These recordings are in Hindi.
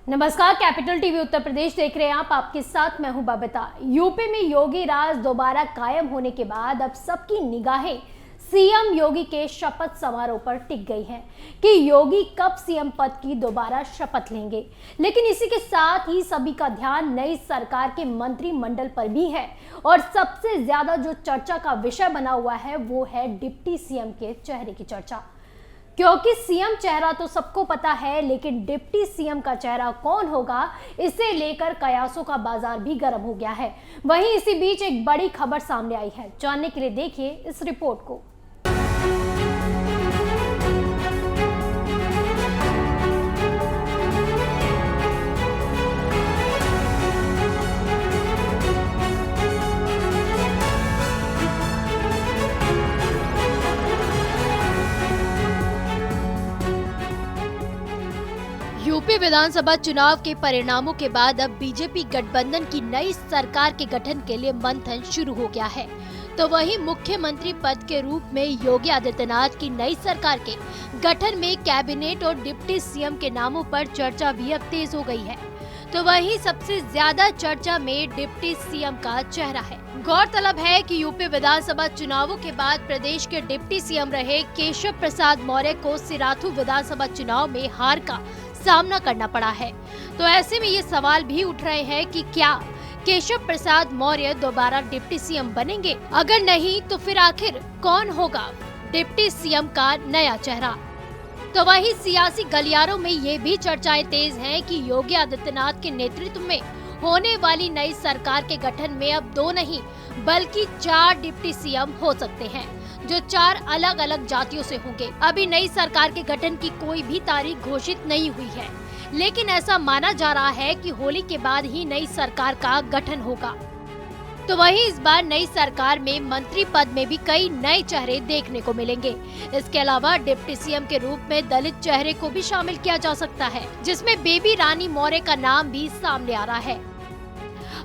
नमस्कार, कैपिटल टीवी उत्तर प्रदेश देख रहे हैं आप। आपके साथ मैं हूं बबीता। यूपी में योगी राज दोबारा कायम होने के बाद अब सबकी निगाहें सीएम योगी के शपथ समारोह पर टिक गई हैं कि योगी कब सीएम पद की दोबारा शपथ लेंगे। लेकिन इसी के साथ ही सभी का ध्यान नई सरकार के मंत्रिमंडल पर भी है और सबसे ज्यादा जो चर्चा का विषय बना हुआ है वो है डिप्टी सीएम के चेहरे की चर्चा। क्योंकि सीएम चेहरा तो सबको पता है, लेकिन डिप्टी सीएम का चेहरा कौन होगा, इसे लेकर कयासों का बाजार भी गर्म हो गया है। वहीं इसी बीच एक बड़ी खबर सामने आई है, जानने के लिए देखिए इस रिपोर्ट को। यूपी विधानसभा चुनाव के परिणामों के बाद अब बीजेपी गठबंधन की नई सरकार के गठन के लिए मंथन शुरू हो गया है। तो वहीं मुख्यमंत्री पद के रूप में योगी आदित्यनाथ की नई सरकार के गठन में कैबिनेट और डिप्टी सीएम के नामों पर चर्चा भी अब तेज हो गई है। तो वहीं सबसे ज्यादा चर्चा में डिप्टी सीएम का चेहरा है। गौरतलब है कि यूपी विधानसभा चुनावों के बाद प्रदेश के डिप्टी सीएम रहे केशव प्रसाद मौर्य को सिराथू विधानसभा चुनाव में हार का सामना करना पड़ा है। तो ऐसे में ये सवाल भी उठ रहे हैं कि क्या केशव प्रसाद मौर्य दोबारा डिप्टी सीएम बनेंगे? अगर नहीं तो फिर आखिर कौन होगा डिप्टी सीएम का नया चेहरा? तो वहीं सियासी गलियारों में ये भी चर्चाएं तेज हैं कि योगी आदित्यनाथ के नेतृत्व में होने वाली नई सरकार के गठन में अब 2 नहीं बल्कि 4 डिप्टी सीएम हो सकते हैं, जो 4 अलग अलग जातियों से होंगे। अभी नई सरकार के गठन की कोई भी तारीख घोषित नहीं हुई है, लेकिन ऐसा माना जा रहा है कि होली के बाद ही नई सरकार का गठन होगा। तो वहीं इस बार नई सरकार में मंत्री पद में भी कई नए चेहरे देखने को मिलेंगे। इसके अलावा डिप्टी सीएम के रूप में दलित चेहरे को भी शामिल किया जा सकता है, जिसमें बेबी रानी मौर्य का नाम भी सामने आ रहा है।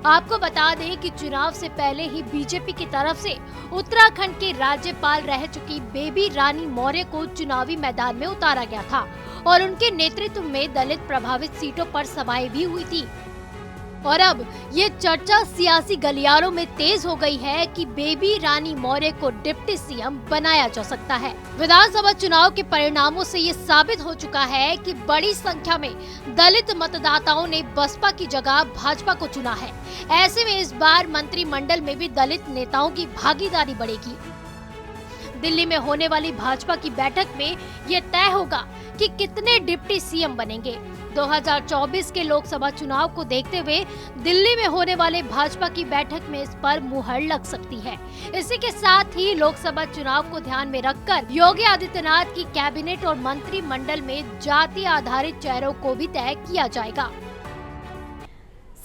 आपको बता दें कि चुनाव से पहले ही बीजेपी की तरफ से उत्तराखंड के राज्यपाल रह चुकी बेबी रानी मौर्य को चुनावी मैदान में उतारा गया था और उनके नेतृत्व में दलित प्रभावित सीटों पर सभाएं भी हुई थी। और अब ये चर्चा सियासी गलियारों में तेज हो गई है कि बेबी रानी मौर्य को डिप्टी सीएम बनाया जा सकता है। विधानसभा चुनाव के परिणामों से ये साबित हो चुका है कि बड़ी संख्या में दलित मतदाताओं ने बसपा की जगह भाजपा को चुना है। ऐसे में इस बार मंत्रिमंडल में भी दलित नेताओं की भागीदारी बढ़ेगी। दिल्ली में होने वाली भाजपा की बैठक में ये तय होगा कि कितने डिप्टी सीएम बनेंगे। 2024 के लोकसभा चुनाव को देखते हुए दिल्ली में होने वाले भाजपा की बैठक में इस पर मुहर लग सकती है। इसी के साथ ही लोकसभा चुनाव को ध्यान में रखकर योगी आदित्यनाथ की कैबिनेट और मंत्रिमंडल में जाति आधारित चेहरों को भी तय किया जाएगा।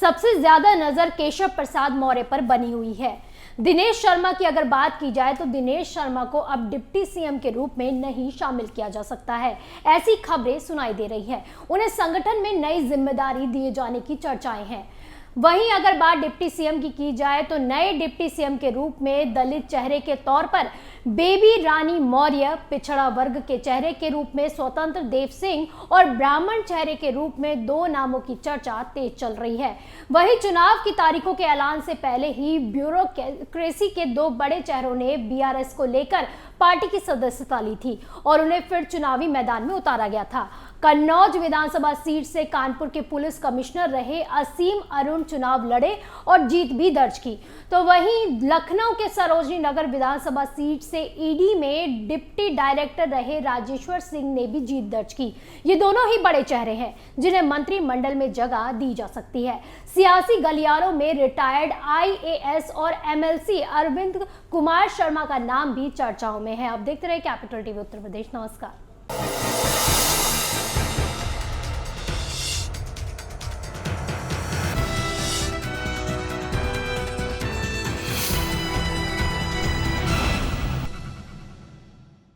सबसे ज्यादा नजर केशव प्रसाद मौर्य पर बनी हुई है। दिनेश शर्मा की अगर बात की जाए तो दिनेश शर्मा को अब डिप्टी सीएम के रूप में नहीं शामिल किया जा सकता है, ऐसी खबरें सुनाई दे रही है। उन्हें संगठन में नई जिम्मेदारी दिए जाने की चर्चाएं हैं। वहीं अगर बात डिप्टी सीएम की जाए तो नए डिप्टी सीएम के रूप में दलित चेहरे के तौर पर बेबी रानी मौर्य, पिछड़ा वर्ग के चेहरे के रूप में स्वतंत्र देव सिंह और ब्राह्मण चेहरे के रूप में 2 नामों की चर्चा तेज चल रही है। वहीं चुनाव की तारीखों के ऐलान से पहले ही ब्यूरोक्रेसी के 2 बड़े चेहरों ने बीआरएस को लेकर पार्टी की सदस्यता ली थी और उन्हें फिर चुनावी मैदान में उतारा गया था। कन्नौज विधानसभा सीट से कानपुर के पुलिस कमिश्नर रहे असीम अरुण चुनाव लड़े और जीत भी दर्ज की। तो वहीं लखनऊ के सरोजनी नगर विधानसभा सीट से ईडी में डिप्टी डायरेक्टर रहे राजेश्वर सिंह ने भी जीत दर्ज की। ये दोनों ही बड़े चेहरे हैं जिन्हें मंत्रिमंडल में जगह दी जा सकती है। सियासी गलियारों में रिटायर्ड आईएएस और एमएलसी अरविंद कुमार शर्मा का नाम भी चर्चाओं में है। अब देखते रहे कैपिटल टीवी उत्तर प्रदेश। नमस्कार।